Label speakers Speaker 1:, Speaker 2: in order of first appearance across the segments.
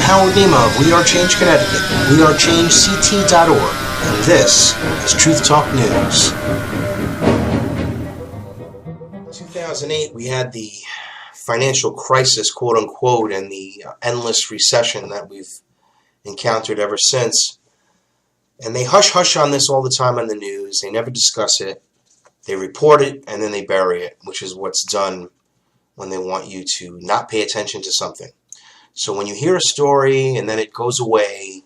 Speaker 1: power team of We Are Change Connecticut, wearechangeCT.org, and this is Truth Talk News. 2008, we had the financial crisis, quote unquote, and the endless recession that we've encountered ever since. And they hush on this all the time on the news. They never discuss it. They report it and then they bury it, which is what's done when they want you to not pay attention to something. So when you hear a story and then it goes away,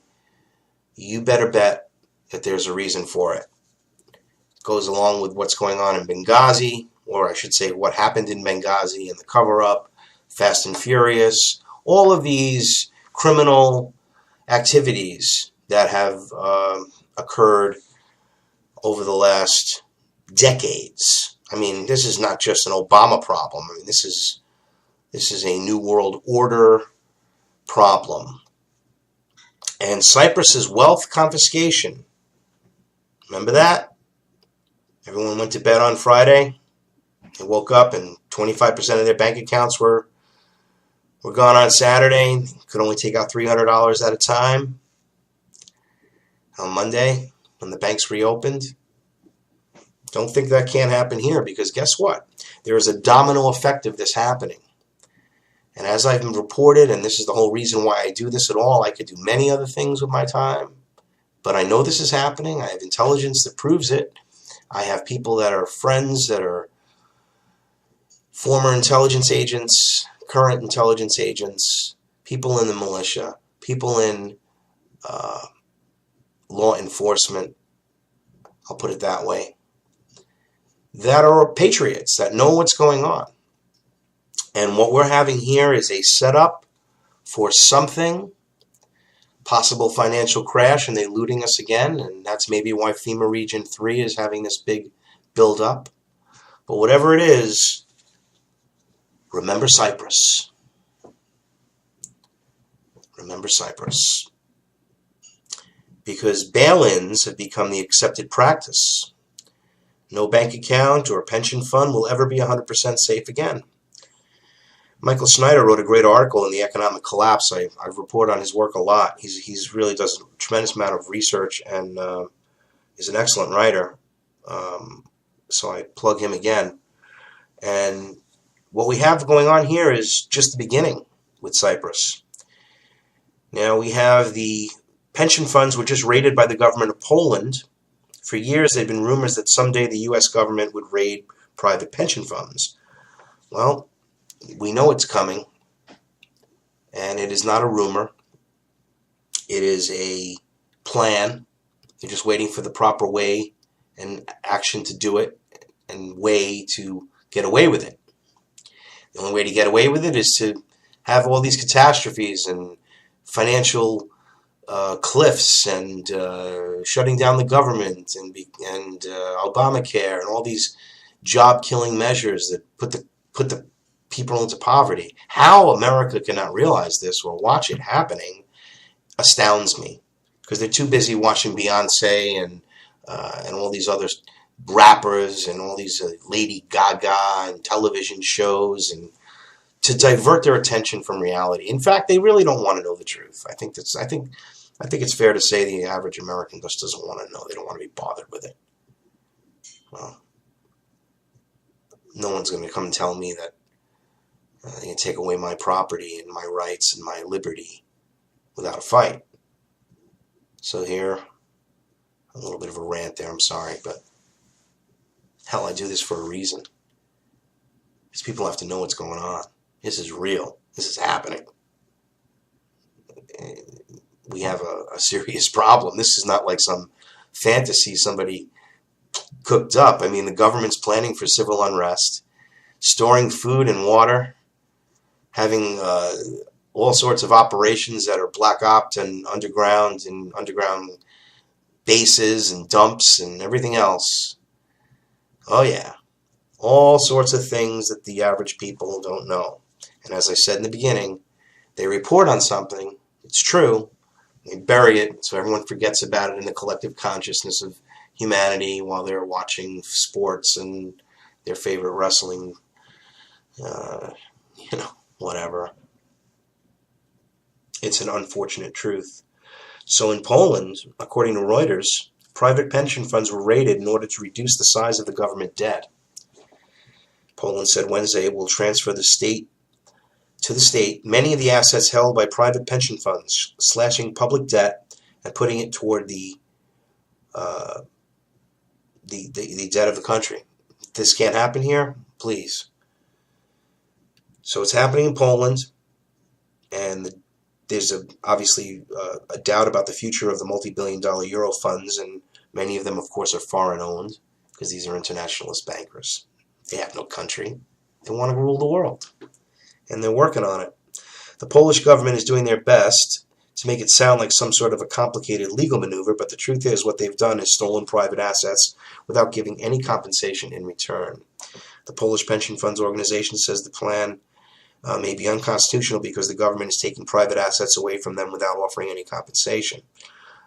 Speaker 1: you better bet that there's a reason for it. It goes along with what's going on in Benghazi, or I should say what happened in Benghazi and the cover-up, Fast and Furious, all of these criminal activities that have occurred over the last decades. I mean, this is not just an Obama problem. I mean, this is a New World Order problem. And Cyprus's wealth confiscation. Remember that? Everyone went to bed on Friday. They woke up and 25% of their bank accounts were gone on Saturday. Could only take out $300 at a time. On Monday, when the banks reopened. Don't think that can't happen here, because guess what? There is a domino effect of this happening. And as I've reported, and this is the whole reason why I do this at all, I could do many other things with my time, but I know this is happening. I have intelligence that proves it. I have people that are friends, that are former intelligence agents, current intelligence agents, people in the militia, people in law enforcement, I'll put it that way, that are patriots, that know what's going on. And what we're having here is a setup for something, possible financial crash, and they're looting us again, and that's maybe why FEMA Region 3 is having this big build-up. But whatever it is, remember Cyprus. Remember Cyprus. Because bail-ins have become the accepted practice. No bank account or pension fund will ever be 100% safe again. Michael Snyder wrote a great article in The Economic Collapse. I've reported on his work a lot. He's really does a tremendous amount of research and is an excellent writer. So I plug him again. And what we have going on here is just the beginning with Cyprus. Now we have the pension funds were just raided by the government of Poland. For years there have been rumors that someday the U.S. government would raid private pension funds. Well, we know it's coming, and it is not a rumor. It is a plan. They're just waiting for the proper way and action to do it, and way to get away with it. The only way to get away with it is to have all these catastrophes and financial cliffs and shutting down the government and Obamacare and all these job-killing measures that put the people into poverty. How America cannot realize this or watch it happening astounds me, because they're too busy watching Beyonce and all these other rappers and all these Lady Gaga and television shows, and to divert their attention from reality. In fact, they really don't want to know the truth. I think it's fair to say the average American just doesn't want to know. They don't want to be bothered with it. Well, no one's going to come and tell me that they can take away my property and my rights and my liberty without a fight. So here, a little bit of a rant there, I'm sorry, but hell, I do this for a reason. Because people have to know what's going on. This is real. This is happening. We have a serious problem. This is not like some fantasy somebody cooked up. I mean, the government's planning for civil unrest, storing food and water, having all sorts of operations that are black ops and underground bases and dumps and everything else. Oh yeah, all sorts of things that the average people don't know. And as I said in the beginning, they report on something, it's true, they bury it so everyone forgets about it in the collective consciousness of humanity while they're watching sports and their favorite wrestling, whatever. It's an unfortunate truth. So in Poland, according to Reuters, private pension funds were raided in order to reduce the size of the government debt. Poland said Wednesday it will transfer to the state many of the assets held by private pension funds, slashing public debt and putting it toward the debt of the country. If this can't happen here, please. So it's happening in Poland, and there's obviously a doubt about the future of the multi-billion-dollar euro funds, and many of them, of course, are foreign-owned because these are internationalist bankers. They have no country. They want to rule the world, and they're working on it. The Polish government is doing their best to make it sound like some sort of a complicated legal maneuver, but the truth is what they've done is stolen private assets without giving any compensation in return. The Polish Pension Funds Organization says the plan may be unconstitutional because the government is taking private assets away from them without offering any compensation.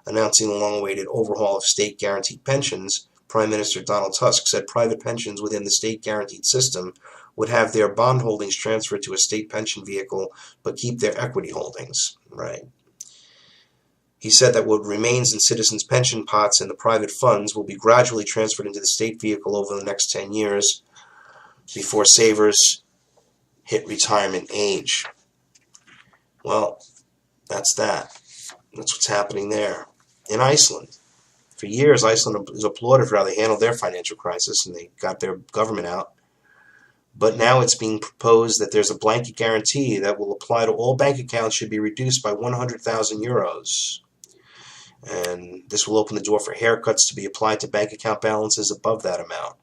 Speaker 1: Announcing the long-awaited overhaul of state-guaranteed pensions, Prime Minister Donald Tusk said private pensions within the state-guaranteed system would have their bond holdings transferred to a state pension vehicle but keep their equity holdings. Right. He said that what remains in citizens' pension pots and the private funds will be gradually transferred into the state vehicle over the next 10 years before savers hit retirement age. Well, that's that. That's what's happening there. In Iceland, for years, Iceland is applauded for how they handled their financial crisis and they got their government out. But now it's being proposed that there's a blanket guarantee that will apply to all bank accounts should be reduced by 100,000 euros. And this will open the door for haircuts to be applied to bank account balances above that amount.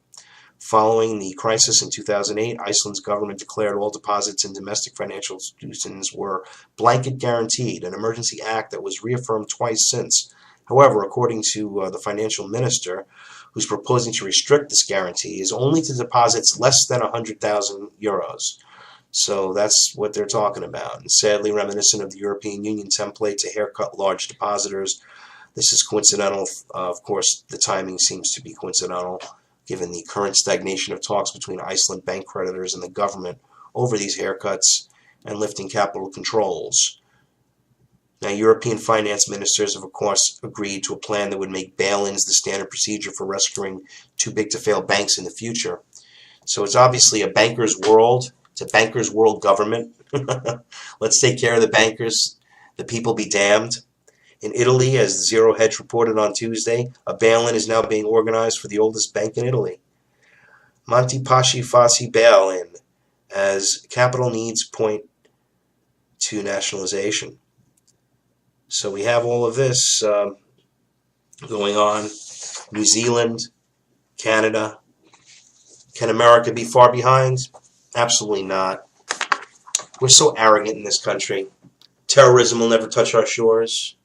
Speaker 1: Following the crisis in 2008, Iceland's government declared all deposits in domestic financial institutions were blanket guaranteed, an emergency act that was reaffirmed twice since. However, according to the financial minister, who's proposing to restrict this guarantee, is only to deposits less than 100,000 euros. So that's what they're talking about. And sadly, reminiscent of the European Union template to haircut large depositors, this is coincidental. Of course, the timing seems to be coincidental, given the current stagnation of talks between Iceland bank creditors and the government over these haircuts and lifting capital controls. Now, European finance ministers have, of course, agreed to a plan that would make bail-ins the standard procedure for rescuing too-big-to-fail banks in the future. So it's obviously a banker's world. It's a banker's world government. Let's take care of the bankers. The people be damned. In Italy, as Zero Hedge reported on Tuesday, a bail-in is now being organized for the oldest bank in Italy. Monte Paschi Fassi bail-in, as capital needs point to nationalization. So we have all of this going on. New Zealand, Canada. Can America be far behind? Absolutely not. We're so arrogant in this country. Terrorism will never touch our shores.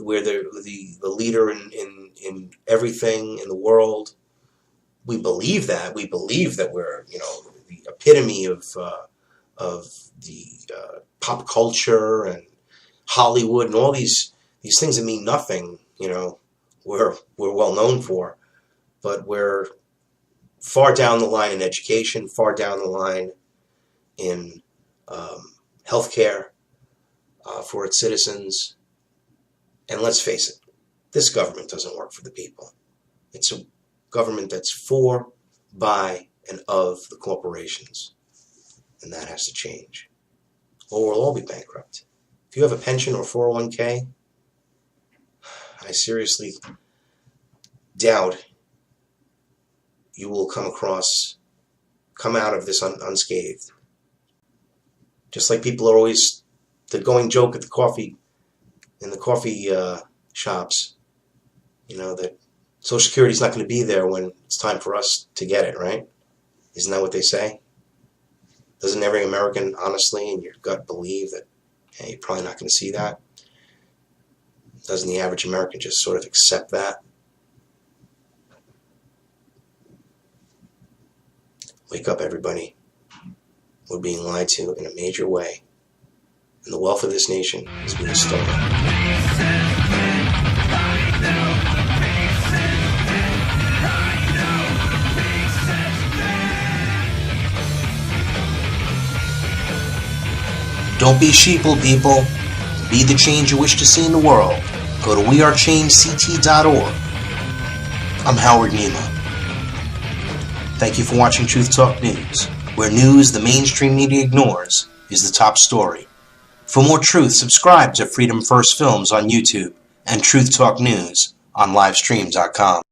Speaker 1: We're the leader in everything in the world. We believe that. We believe that we're the epitome of the pop culture and Hollywood and all these things that mean nothing. We're well known for, but we're far down the line in education, far down the line in healthcare for its citizens. And let's face it, this government doesn't work for the people. It's a government that's for, by, and of the corporations. And that has to change, or we'll all be bankrupt. If you have a pension or 401k, I seriously doubt you will come out of this unscathed. Just like people are always, the going joke at the coffee shops, that Social Security is not going to be there when it's time for us to get it, right? Isn't that what they say? Doesn't every American honestly in your gut believe that, hey, you're probably not going to see that? Doesn't the average American just sort of accept that? Wake up, everybody. We're being lied to in a major way. And the wealth of this nation is being stolen. Don't be sheeple, people. Be the change you wish to see in the world. Go to wearechangect.org. I'm Howard Nema. Thank you for watching Truth Talk News, where news the mainstream media ignores is the top story. For more truth, subscribe to Freedom First Films on YouTube and Truth Talk News on livestream.com.